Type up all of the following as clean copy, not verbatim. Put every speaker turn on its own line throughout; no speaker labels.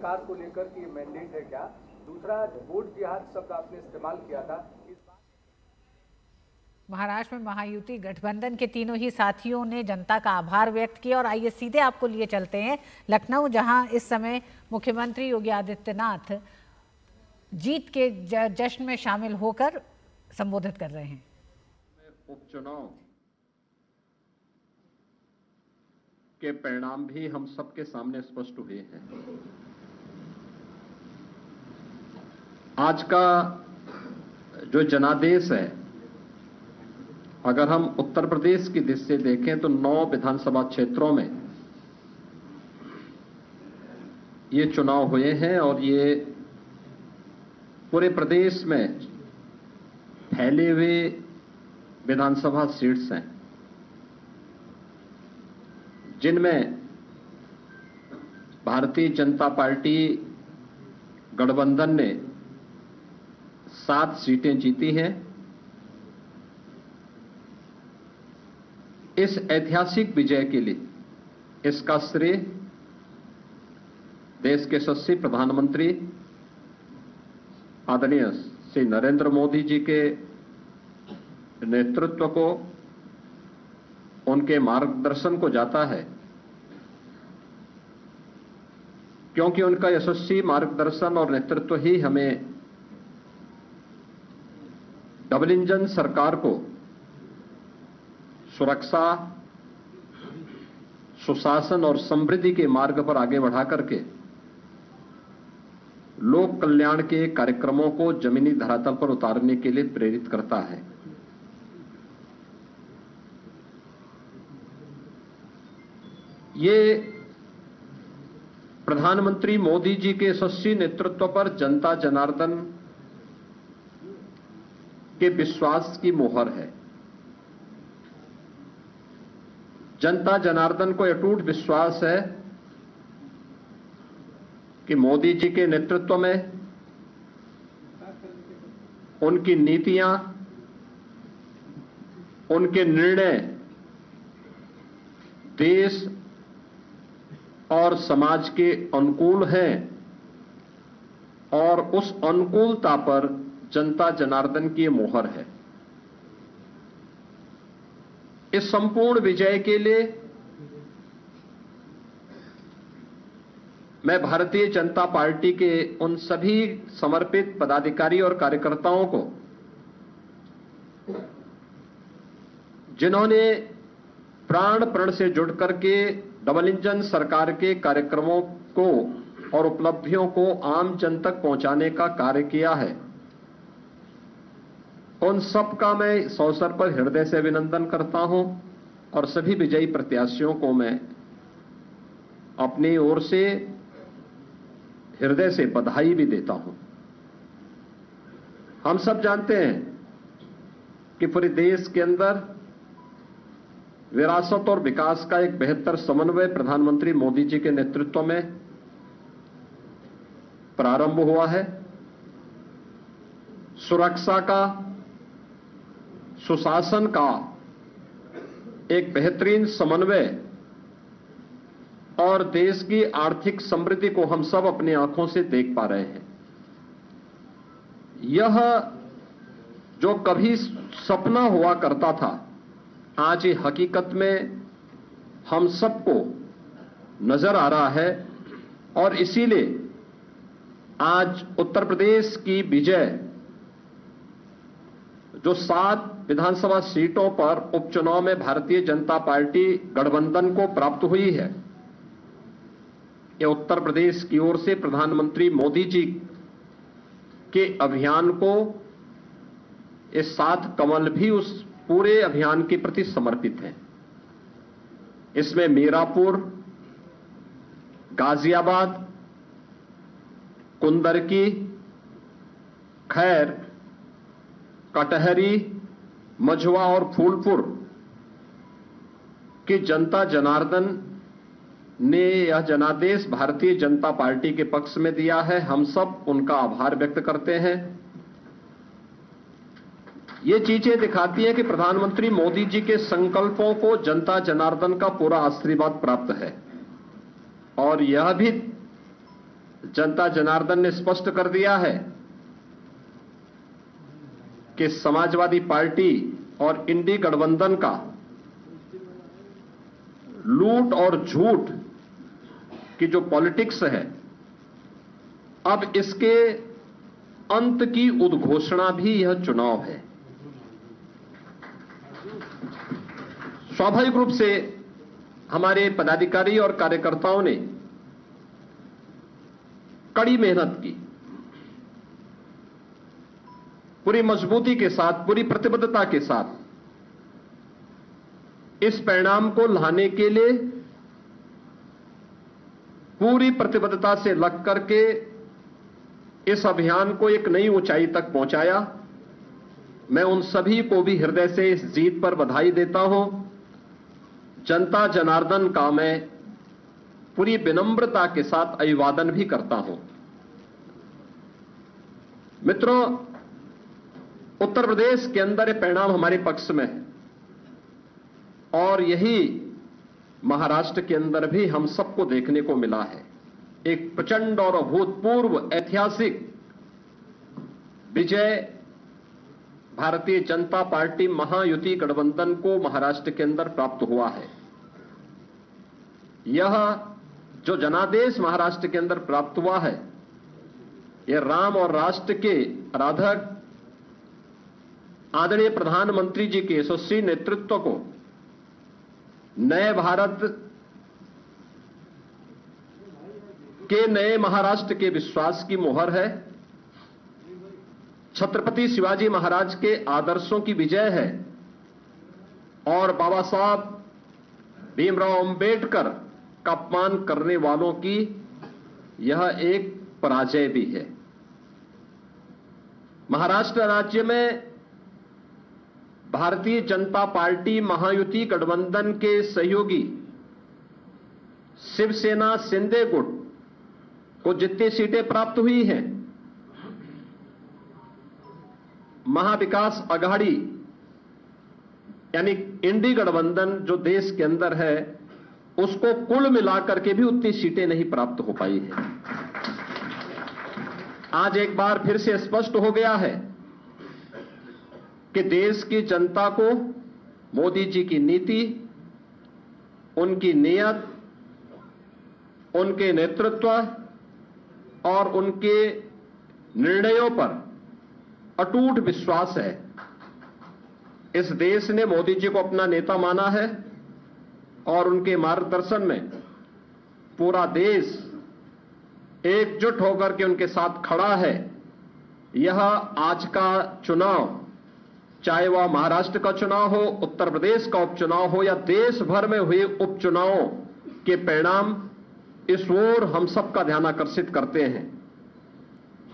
सरकार को लेकर कि ये मैंडेट है क्या? दूसरा, वोट जिहाद शब्द आपने इस्तेमाल किया था।
महाराष्ट्र में महायुति गठबंधन के तीनों ही साथियों ने जनता का आभार व्यक्त किया। और आइए सीधे आपको लिए चलते हैं लखनऊ, जहां इस समय मुख्यमंत्री योगी आदित्यनाथ जीत के जश्न में शामिल होकर संबोधित कर रहे हैं।
उपचुनाव के परिणाम भी हम सबके सामने स्पष्ट हुए हैं। आज का जो जनादेश है, अगर हम उत्तर प्रदेश की दृष्टि से देखें तो 9 विधानसभा क्षेत्रों में ये चुनाव हुए हैं और ये पूरे प्रदेश में फैले हुए विधानसभा सीट्स हैं, जिनमें भारतीय जनता पार्टी गठबंधन ने 7 सीटें जीती हैं। इस ऐतिहासिक विजय के लिए इसका श्रेय देश के यशस्वी प्रधानमंत्री आदरणीय श्री नरेंद्र मोदी जी के नेतृत्व को, उनके मार्गदर्शन को जाता है, क्योंकि उनका यशस्वी मार्गदर्शन और नेतृत्व ही हमें डबल इंजन सरकार को सुरक्षा, सुशासन और समृद्धि के मार्ग पर आगे बढ़ा करके लोक कल्याण के कार्यक्रमों को जमीनी धरातल पर उतारने के लिए प्रेरित करता है। ये प्रधानमंत्री मोदी जी के यशस्वी नेतृत्व पर जनता जनार्दन के विश्वास की मोहर है। जनता जनार्दन को अटूट विश्वास है कि मोदी जी के नेतृत्व में उनकी नीतियां, उनके निर्णय देश और समाज के अनुकूल हैं और उस अनुकूलता पर जनता जनार्दन की मोहर है। इस संपूर्ण विजय के लिए मैं भारतीय जनता पार्टी के उन सभी समर्पित पदाधिकारी और कार्यकर्ताओं को, जिन्होंने प्राण प्रण से जुड़ करके डबल इंजन सरकार के कार्यक्रमों को और उपलब्धियों को आम जन तक पहुंचाने का कार्य किया है, उन सब का मैं इस अवसर पर हृदय से अभिनंदन करता हूं और सभी विजयी प्रत्याशियों को मैं अपनी ओर से हृदय से बधाई भी देता हूं। हम सब जानते हैं कि पूरे देश के अंदर विरासत और विकास का एक बेहतर समन्वय प्रधानमंत्री मोदी जी के नेतृत्व में प्रारंभ हुआ है। सुरक्षा का, सुशासन का एक बेहतरीन समन्वय और देश की आर्थिक समृद्धि को हम सब अपनी आंखों से देख पा रहे हैं। यह जो कभी सपना हुआ करता था, आज ये हकीकत में हम सबको नजर आ रहा है और इसीलिए आज उत्तर प्रदेश की विजय जो 7 विधानसभा सीटों पर उपचुनाव में भारतीय जनता पार्टी गठबंधन को प्राप्त हुई है, ये उत्तर प्रदेश की ओर से प्रधानमंत्री मोदी जी के अभियान को, ये 7 कमल भी उस पूरे अभियान के प्रति समर्पित हैं। इसमें मीरापुर, गाजियाबाद, कुंदरकी, खैर, कटहरी, मझवा और फूलपुर की जनता जनार्दन ने यह जनादेश भारतीय जनता पार्टी के पक्ष में दिया है। हम सब उनका आभार व्यक्त करते हैं। ये चीजें दिखाती हैं कि प्रधानमंत्री मोदी जी के संकल्पों को जनता जनार्दन का पूरा आशीर्वाद प्राप्त है और यह भी जनता जनार्दन ने स्पष्ट कर दिया है कि समाजवादी पार्टी और इंडी गठबंधन का लूट और झूठ की जो पॉलिटिक्स है, अब इसके अंत की उद्घोषणा भी यह चुनाव है। स्वाभाविक रूप से हमारे पदाधिकारी और कार्यकर्ताओं ने कड़ी मेहनत की, पूरी मजबूती के साथ, पूरी प्रतिबद्धता के साथ इस परिणाम को लाने के लिए पूरी प्रतिबद्धता से लग करके इस अभियान को एक नई ऊंचाई तक पहुंचाया। मैं उन सभी को भी हृदय से इस जीत पर बधाई देता हूं। जनता जनार्दन का मैं पूरी विनम्रता के साथ अभिवादन भी करता हूं। मित्रों, उत्तर प्रदेश के अंदर ये परिणाम हमारे पक्ष में है और यही महाराष्ट्र के अंदर भी हम सबको देखने को मिला है। एक प्रचंड और अभूतपूर्व ऐतिहासिक विजय भारतीय जनता पार्टी महायुति गठबंधन को महाराष्ट्र के अंदर प्राप्त हुआ है। यह जो जनादेश महाराष्ट्र के अंदर प्राप्त हुआ है, यह राम और राष्ट्र के आराधक आदरणीय प्रधानमंत्री जी के यशस्वी नेतृत्व को नए भारत के नए महाराष्ट्र के विश्वास की मोहर है। छत्रपति शिवाजी महाराज के आदर्शों की विजय है और बाबा साहब भीमराव अंबेडकर का अपमान करने वालों की यह एक पराजय भी है। महाराष्ट्र राज्य में भारतीय जनता पार्टी महायुति गठबंधन के सहयोगी शिवसेना शिंदे गुट को जितनी सीटें प्राप्त हुई हैं, महाविकास आघाड़ी यानी इंडी गठबंधन जो देश के अंदर है, उसको कुल मिलाकर के भी उतनी सीटें नहीं प्राप्त हो पाई है। आज एक बार फिर से स्पष्ट हो गया है कि देश की जनता को मोदी जी की नीति, उनकी नीयत, उनके नेतृत्व और उनके निर्णयों पर अटूट विश्वास है। इस देश ने मोदी जी को अपना नेता माना है और उनके मार्गदर्शन में पूरा देश एकजुट होकर के उनके साथ खड़ा है। यह आज का चुनाव, चाहे वह महाराष्ट्र का चुनाव हो, उत्तर प्रदेश का उपचुनाव हो या देश भर में हुए उपचुनावों के परिणाम इस ओर हम सबका ध्यान आकर्षित करते हैं।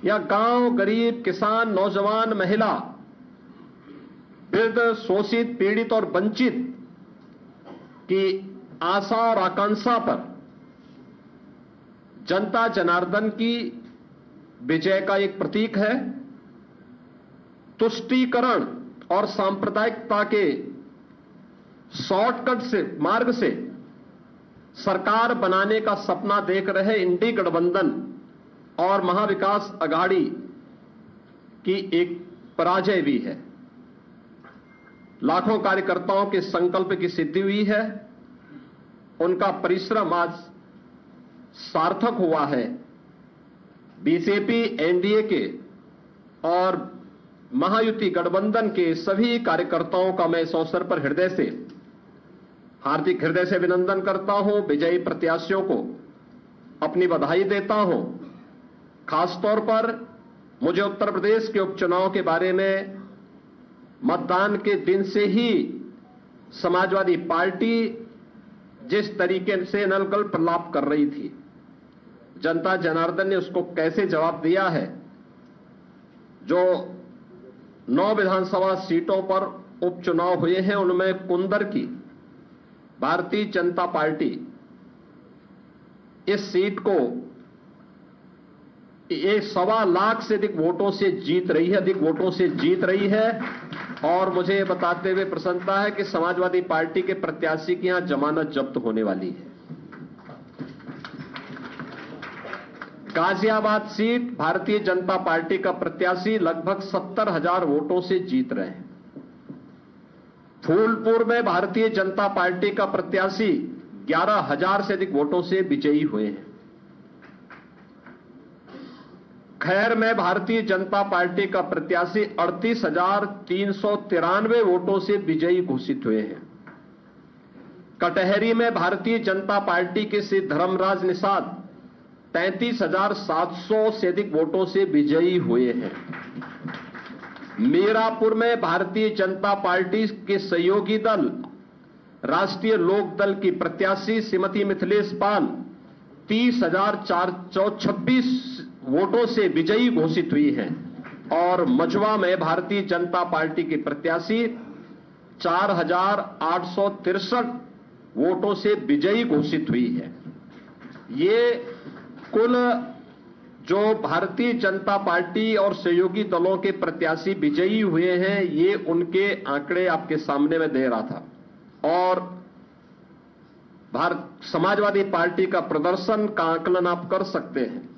या गांव, गरीब, किसान, नौजवान, महिला, वृद्ध, शोषित, पीड़ित और वंचित की आशा और आकांक्षा पर जनता जनार्दन की विजय का एक प्रतीक है। तुष्टीकरण और सांप्रदायिकता के शॉर्टकट से मार्ग से सरकार बनाने का सपना देख रहे इंडी गठबंधन और महाविकास आघाड़ी की एक पराजय भी है। लाखों कार्यकर्ताओं के संकल्प की सिद्धि हुई है। उनका परिश्रम आज सार्थक हुआ है। बीजेपी, एनडीए के और महायुति गठबंधन के सभी कार्यकर्ताओं का मैं इस अवसर पर हार्दिक हृदय से अभिनंदन करता हूं। विजयी प्रत्याशियों को अपनी बधाई देता हूं। खासतौर पर मुझे उत्तर प्रदेश के उपचुनाव के बारे में मतदान के दिन से ही समाजवादी पार्टी जिस तरीके से नलगल प्रलाप कर रही थी, जनता जनार्दन ने उसको कैसे जवाब दिया है। जो 9 विधानसभा सीटों पर उपचुनाव हुए हैं, उनमें कुंदर की भारतीय जनता पार्टी इस सीट को 1.25 लाख से अधिक वोटों से जीत रही है। और मुझे बताते हुए प्रसन्नता है कि समाजवादी पार्टी के प्रत्याशी की यहां जमानत जब्त होने वाली है। गाजियाबाद सीट भारतीय जनता पार्टी का प्रत्याशी लगभग 70,000 वोटों से जीत रहे हैं। फूलपुर में भारतीय जनता पार्टी का प्रत्याशी 11,000 से अधिक वोटों से विजयी हुए हैं। खैर में भारतीय जनता पार्टी का प्रत्याशी 38,393 वोटों से विजयी घोषित हुए हैं। कटहरी में भारतीय जनता पार्टी के श्री धर्मराज निषाद 33,700 से अधिक वोटों से विजयी हुए हैं। मीरापुर में भारतीय जनता पार्टी के सहयोगी दल राष्ट्रीय लोक दल की प्रत्याशी श्रीमती मिथिलेश पाल 30,426 वोटों से विजयी घोषित हुई हैं और मझवा में भारतीय जनता पार्टी की प्रत्याशी 4,863 वोटों से विजयी घोषित हुई है। ये कुल जो भारतीय जनता पार्टी और सहयोगी दलों के प्रत्याशी विजयी हुए हैं, ये उनके आंकड़े आपके सामने में दे रहा था। और समाजवादी पार्टी का प्रदर्शन का आकलन आप कर सकते हैं।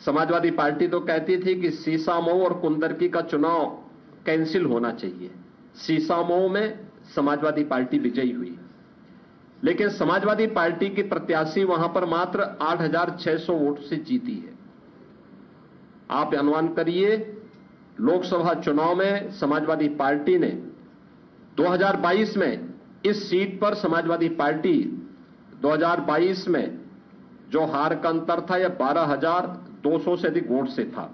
समाजवादी पार्टी तो कहती थी कि सीसामऊ और कुंदरकी का चुनाव कैंसिल होना चाहिए। सीसामऊ में समाजवादी पार्टी विजयी हुई, लेकिन समाजवादी पार्टी की प्रत्याशी वहां पर मात्र 8,600 वोट से जीती है। आप अनुमान करिए, लोकसभा चुनाव में समाजवादी पार्टी ने 2022 में इस सीट पर समाजवादी पार्टी 2022 में जो हार का अंतर था, यह 12,200 से अधिक वोट से था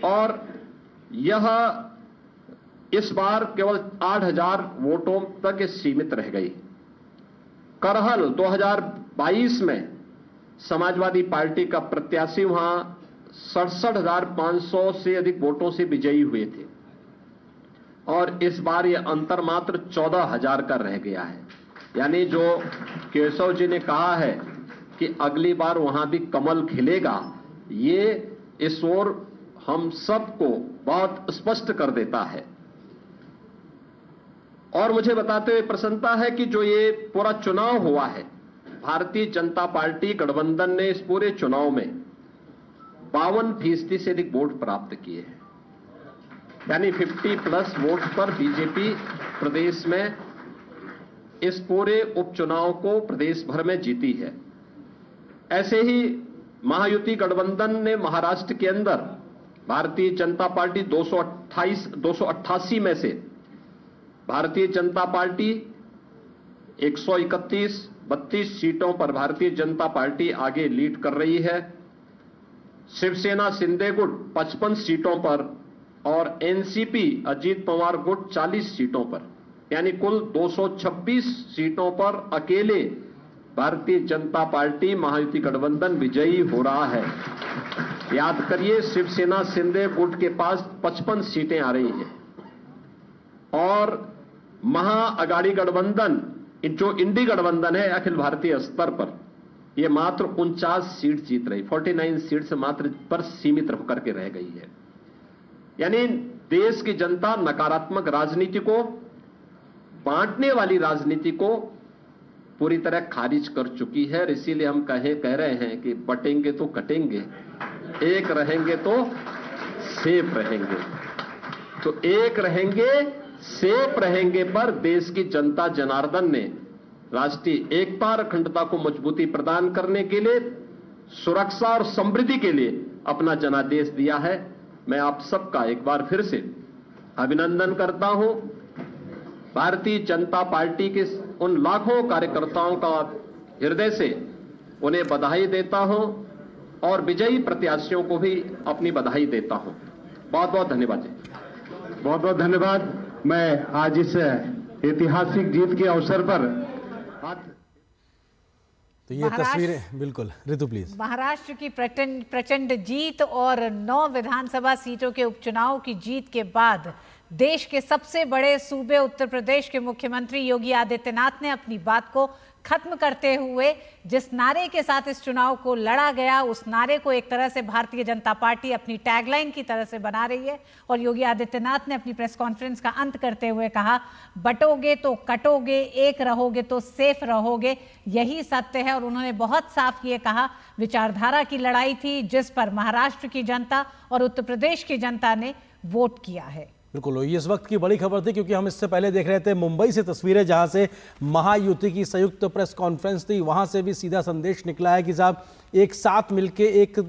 और यह इस बार केवल 8,000 वोटों तक सीमित रह गई। करहल 2022 में समाजवादी पार्टी का प्रत्याशी वहां 67,500 से अधिक वोटों से विजयी हुए थे और इस बार यह अंतर मात्र 14,000 का रह गया है। यानी जो केशव जी ने कहा है कि अगली बार वहां भी कमल खिलेगा, ये इस ओर हम सबको बहुत स्पष्ट कर देता है। और मुझे बताते हुए प्रसन्नता है कि जो ये पूरा चुनाव हुआ है, भारतीय जनता पार्टी गठबंधन ने इस पूरे चुनाव में 52% से अधिक वोट प्राप्त किए हैं। यानी 50+ वोट पर बीजेपी प्रदेश में इस पूरे उपचुनाव को प्रदेश भर में जीती है। ऐसे ही महायुति गठबंधन ने महाराष्ट्र के अंदर भारतीय जनता पार्टी 288 में से भारतीय जनता पार्टी 131-32 सीटों पर भारतीय जनता पार्टी आगे लीड कर रही है। शिवसेना शिंदे गुट 55 सीटों पर और एनसीपी अजीत पवार गुट 40 सीटों पर, यानी कुल 226 सीटों पर अकेले भारतीय जनता पार्टी महायुति गठबंधन विजयी हो रहा है। याद करिए, शिवसेना शिंदे गुट के पास 55 सीटें आ रही हैं और महाअगाड़ी गठबंधन जो इंडी गठबंधन है अखिल भारतीय स्तर पर, यह मात्र 49 सीट जीत रही, 49 सीट से मात्र पर सीमित होकर के रह गई है। यानी देश की जनता नकारात्मक राजनीति को, बांटने वाली राजनीति को पूरी तरह खारिज कर चुकी है। इसीलिए हम कह रहे हैं कि बटेंगे तो कटेंगे, एक रहेंगे तो सेफ रहेंगे। तो एक रहेंगे सेफ रहेंगे पर देश की जनता जनार्दन ने राष्ट्रीय एकता और अखंडता को मजबूती प्रदान करने के लिए, सुरक्षा और समृद्धि के लिए अपना जनादेश दिया है। मैं आप सबका एक बार फिर से अभिनंदन करता हूं। भारतीय जनता पार्टी के उन लाखों कार्यकर्ताओं का हृदय से उन्हें बधाई देता हूं और विजयी प्रत्याशियों को भी अपनी बधाई देता हूं। बहुत बहुत धन्यवाद जी।
बहुत बहुत धन्यवाद। मैं आज इस ऐतिहासिक जीत के अवसर पर
तो ये तस्वीरें, बिल्कुल ऋतु प्लीज।
महाराष्ट्र की प्रचंड जीत और 9 विधानसभा सीटों के उपचुनाव की जीत के बाद देश के सबसे बड़े सूबे उत्तर प्रदेश के मुख्यमंत्री योगी आदित्यनाथ ने अपनी बात को खत्म करते हुए जिस नारे के साथ इस चुनाव को लड़ा गया, उस नारे को एक तरह से भारतीय जनता पार्टी अपनी टैगलाइन की तरह से बना रही है। और योगी आदित्यनाथ ने अपनी प्रेस कॉन्फ्रेंस का अंत करते हुए कहा, बटोगे तो कटोगे, एक रहोगे तो सेफ रहोगे, यही सत्य है। और उन्होंने बहुत साफ ये कहा, विचारधारा की लड़ाई थी जिस पर महाराष्ट्र की जनता और उत्तर प्रदेश की जनता ने वोट किया है।
बिल्कुल, ये इस वक्त की बड़ी खबर थी क्योंकि हम इससे पहले देख रहे थे मुंबई से तस्वीरें जहां से महायुति की संयुक्त प्रेस कॉन्फ्रेंस थी। वहां से भी सीधा संदेश निकला है कि साहब एक साथ मिलके एक